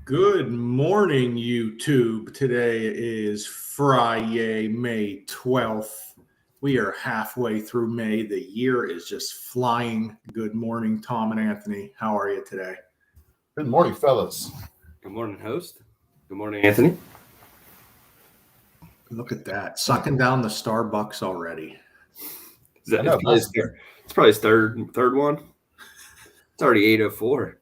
Good morning, YouTube. Today is Friday, May 12th. We are halfway through May. The year is just flying. Good morning, Tom and Anthony. How are you today? Good morning, fellas. Good morning, host. Good morning, Anthony. Look at that. Sucking down the Starbucks already. It's probably his third one. It's already 8:04.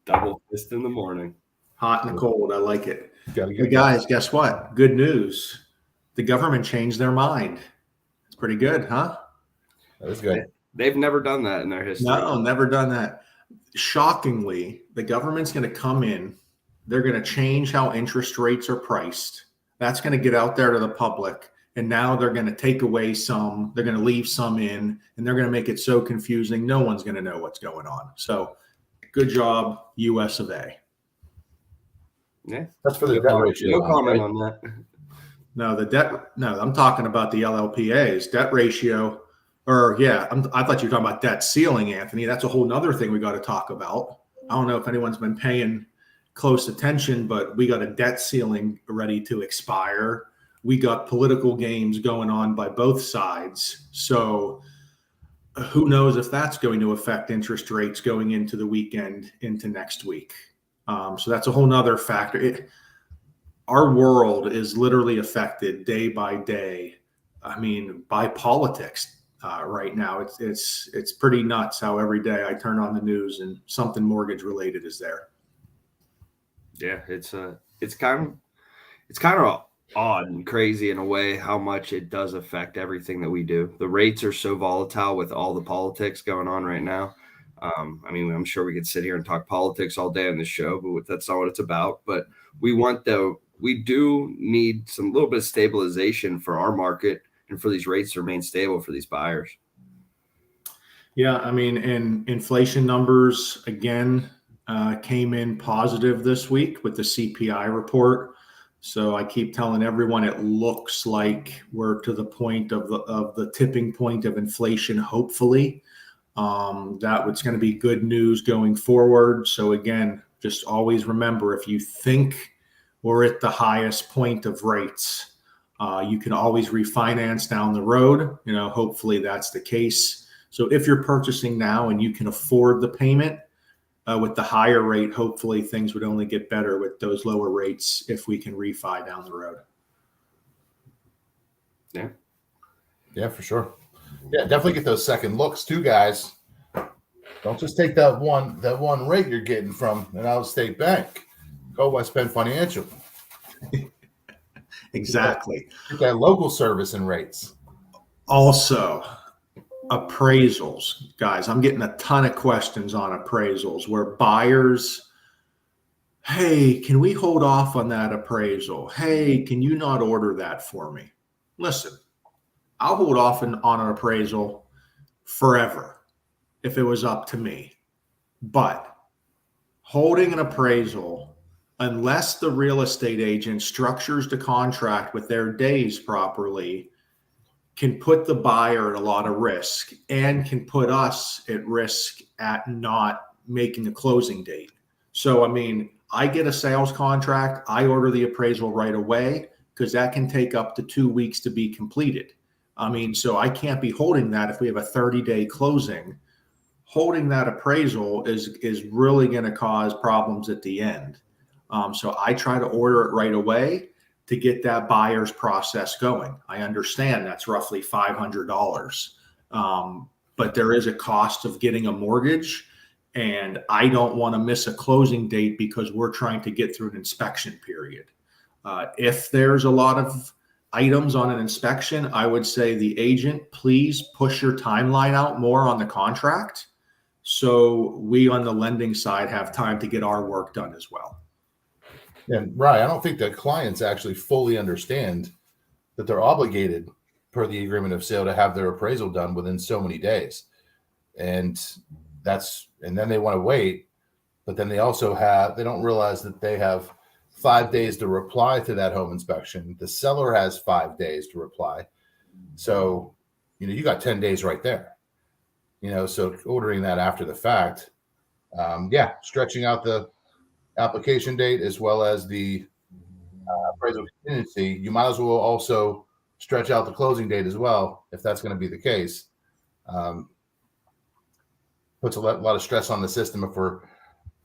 Double fist in the morning. Hot and cold. I like it. Hey guys, guess what? Good news. The government changed their mind. It's pretty good, huh? That is good. They've never done that in their history. No, never done that. Shockingly, the government's going to come in. They're going to change how interest rates are priced. That's going to get out there to the public. And now they're going to take away some, they're going to leave some in, and they're going to make it so confusing, no one's going to know what's going on. So good job, US of A. Yeah. That's for the debt ratio. No comment on that. No, I'm talking about the LLPA's debt ratio. I thought you were talking about debt ceiling, Anthony. That's a whole nother thing we got to talk about. I don't know if anyone's been paying close attention, but we got a debt ceiling ready to expire. We got political games going on by both sides. So who knows if that's going to affect interest rates going into the weekend, into next week. So that's a whole nother factor. Our world is literally affected day by day. I mean, by politics right now. It's pretty nuts how every day I turn on the news and something mortgage related is there. Yeah, it's kind of odd and crazy in a way how much it does affect everything that we do. The rates are so volatile with all the politics going on right now. I'm sure we could sit here and talk politics all day on this show, but that's not what it's about. But we do need some little bit of stabilization for our market and for these rates to remain stable for these buyers. Yeah, and inflation numbers again came in positive this week with the CPI report. So I keep telling everyone it looks like we're to the point of the tipping point of inflation, hopefully. That was going to be good news going forward. So again, just always remember, if you think we're at the highest point of rates, you can always refinance down the road. Hopefully that's the case. So if you're purchasing now and you can afford the payment, with the higher rate, hopefully things would only get better with those lower rates if we can refi down the road. Yeah, for sure. Yeah, definitely get those second looks too, guys. Don't just take that one rate you're getting from an out-of-state bank. Go West Penn Financial. Exactly. Get that local service and rates. Also, appraisals, guys. I'm getting a ton of questions on appraisals where buyers, hey, can we hold off on that appraisal? Hey, can you not order that for me? Listen, I'll hold off on an appraisal forever if it was up to me. But holding an appraisal, unless the real estate agent structures the contract with their days properly, can put the buyer at a lot of risk and can put us at risk at not making a closing date. So, I get a sales contract, I order the appraisal right away because that can take up to 2 weeks to be completed. So I can't be holding that if we have a 30-day closing. Holding that appraisal is really going to cause problems at the end. So I try to order it right away to get that buyer's process going. I understand that's roughly $500, but there is a cost of getting a mortgage, and I don't want to miss a closing date because we're trying to get through an inspection period. If there's a lot of items on an inspection, I would say the agent, please push your timeline out more on the contract so we on the lending side have time to get our work done as well. And right, I don't think that clients actually fully understand that they're obligated per the agreement of sale to have their appraisal done within so many days. And then they want to wait, but then they don't realize that they have 5 days to reply to that home inspection. The seller has 5 days to reply. So, you got 10 days right there. So ordering that after the fact, stretching out the application date as well as the appraisal contingency. You might as well also stretch out the closing date as well, if that's going to be the case. Puts a lot of stress on the system if we're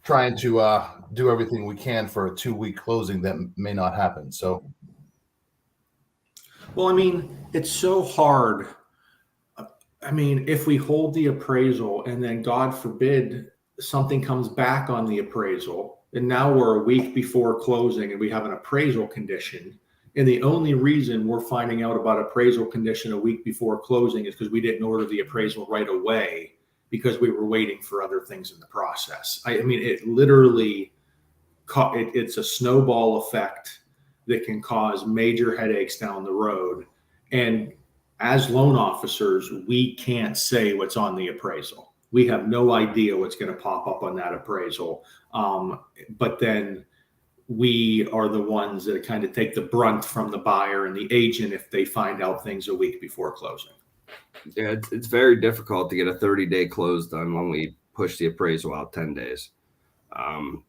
trying to do everything we can for a 2-week closing that may not happen. So, well, I mean, it's so hard. I mean, if we hold the appraisal and then God forbid something comes back on the appraisal, and now we're a week before closing and we have an appraisal condition, and the only reason we're finding out about appraisal condition a week before closing is because we didn't order the appraisal right away because we were waiting for other things in the process. I mean, it literally, it's a snowball effect that can cause major headaches down the road. And as loan officers, we can't say what's on the appraisal. We have no idea what's going to pop up on that appraisal. But then we are the ones that kind of take the brunt from the buyer and the agent if they find out things a week before closing. Yeah, it's very difficult to get a 30-day close done when we push the appraisal out 10 days.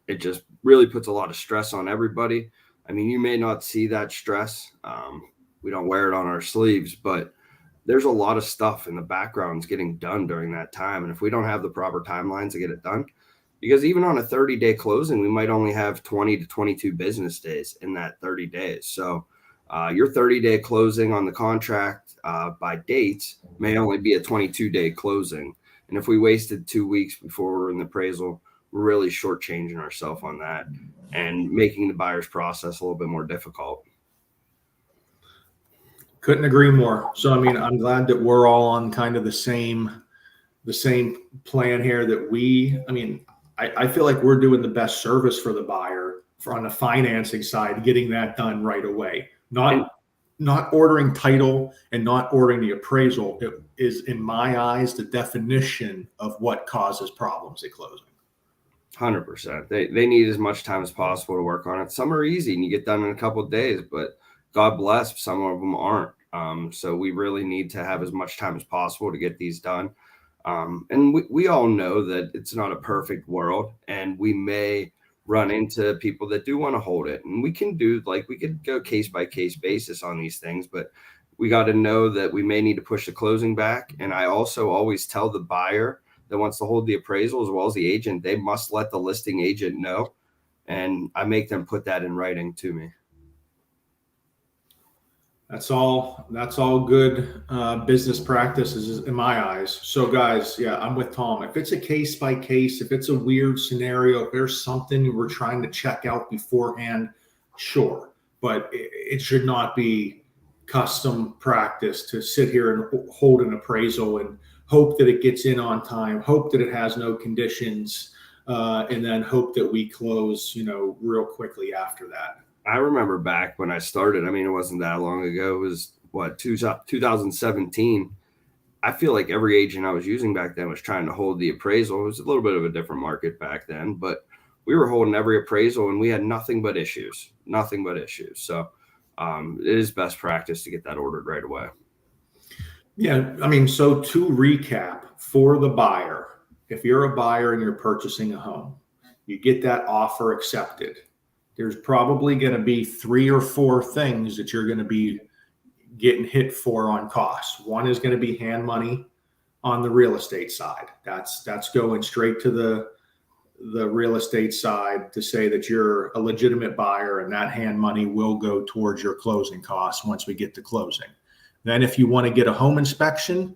It just really puts a lot of stress on everybody. I mean, you may not see that stress. We don't wear it on our sleeves, but there's a lot of stuff in the background getting done during that time. And if we don't have the proper timelines to get it done, because even on a 30-day closing, we might only have 20 to 22 business days in that 30 days. So your 30-day closing on the contract by dates may only be a 22-day closing. And if we wasted 2 weeks before we're in the appraisal, we're really shortchanging ourselves on that and making the buyer's process a little bit more difficult. Couldn't agree more. So, I mean, I'm glad that we're all on kind of the same plan here that I feel like we're doing the best service for the buyer on the financing side, getting that done right away. Not ordering title and not ordering the appraisal. It is, in my eyes, the definition of what causes problems at closing. 100%. They need as much time as possible to work on it. Some are easy and you get done in a couple of days, but God bless, some of them aren't. So we really need to have as much time as possible to get these done. And we all know that it's not a perfect world, and we may run into people that do want to hold it. And we could go case by case basis on these things, but we got to know that we may need to push the closing back. And I also always tell the buyer that wants to hold the appraisal as well as the agent, they must let the listing agent know. And I make them put that in writing to me. That's all good business practices in my eyes. So guys, yeah, I'm with Tom. If it's a case by case, if it's a weird scenario, if there's something we're trying to check out beforehand, sure. But it should not be custom practice to sit here and hold an appraisal and hope that it gets in on time, hope that it has no conditions, and then hope that we close, real quickly after that. I remember back when I started, I mean, it wasn't that long ago. It was 2017. I feel like every agent I was using back then was trying to hold the appraisal. It was a little bit of a different market back then, but we were holding every appraisal and we had nothing but issues. So it is best practice to get that ordered right away. Yeah. I mean, so to recap for the buyer, if you're a buyer and you're purchasing a home, you get that offer accepted. There's probably going to be 3 or 4 things that you're going to be getting hit for on costs. One is going to be hand money on the real estate side. That's going straight to the real estate side to say that you're a legitimate buyer, and that hand money will go towards your closing costs once we get to closing. Then if you want to get a home inspection,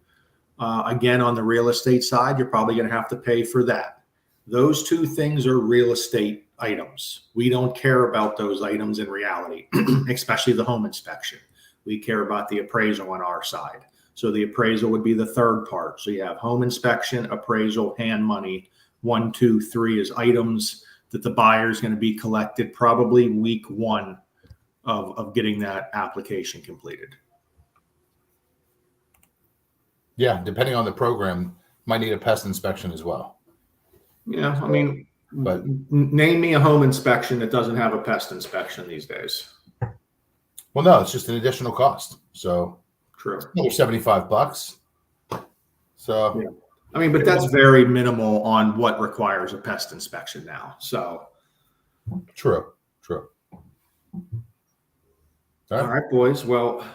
again, on the real estate side, you're probably going to have to pay for that. Those 2 things are real estate items. We don't care about those items in reality, especially the home inspection. We care about the appraisal on our side. So the appraisal would be the third part. So you have home inspection, appraisal, hand money. 1, 2, 3 is items that the buyer is going to be collected probably week 1 of getting that application completed. Yeah, depending on the program, might need a pest inspection as well. Yeah, I mean, but name me a home inspection that doesn't have a pest inspection these days. Well, no, it's just an additional cost. So true. $75. So yeah. I mean, but that's very minimal on what requires a pest inspection now. So, True. all right, boys. Well,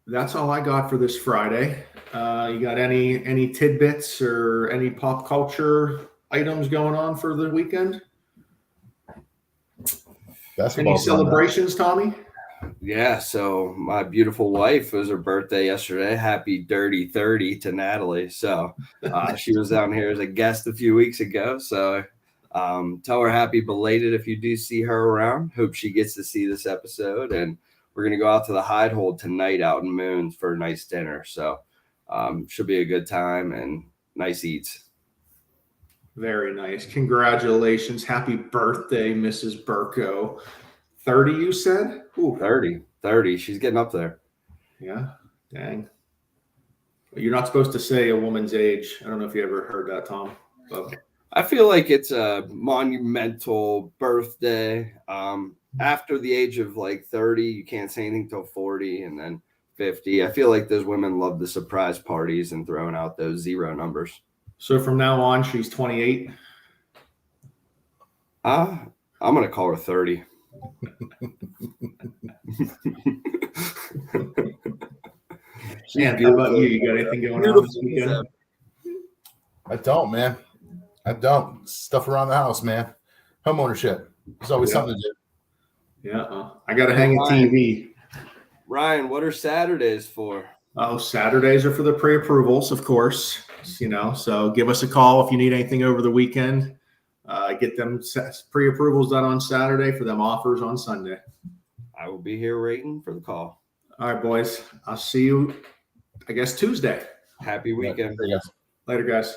that's all I got for this Friday. You got any tidbits or any pop culture items going on for the weekend? Any celebrations, Tommy? Yeah, so my beautiful wife, it was her birthday yesterday. Happy dirty 30 to Natalie. So she was down here as a guest a few weeks ago. So tell her happy belated if you do see her around. Hope she gets to see this episode. And we're going to go out to the Hide Hold tonight out in Moons for a nice dinner. So should be a good time and nice eats. Very nice. Congratulations. Happy birthday, Mrs. Birko. 30, you said? Ooh, 30. She's getting up there. Yeah. Dang. You're not supposed to say a woman's age. I don't know if you ever heard that, Tom. But I feel like it's a monumental birthday. After the age of like 30, you can't say anything till 40 and then 50. I feel like those women love the surprise parties and throwing out those zero numbers. So from now on, she's 28. I'm going to call her 30. Man, how about you? You got anything going on this weekend? I don't, man. I don't. Stuff around the house, man. Home ownership. There's always something to do. Yeah. I got to hang a TV. Ryan, what are Saturdays for? Oh, Saturdays are for the pre-approvals, of course. So give us a call if you need anything over the weekend. Get them pre-approvals done on Saturday for them offers on Sunday. I will be here waiting for the call. All right, boys. I'll see you, I guess, Tuesday. Happy weekend. Yes. Later, guys.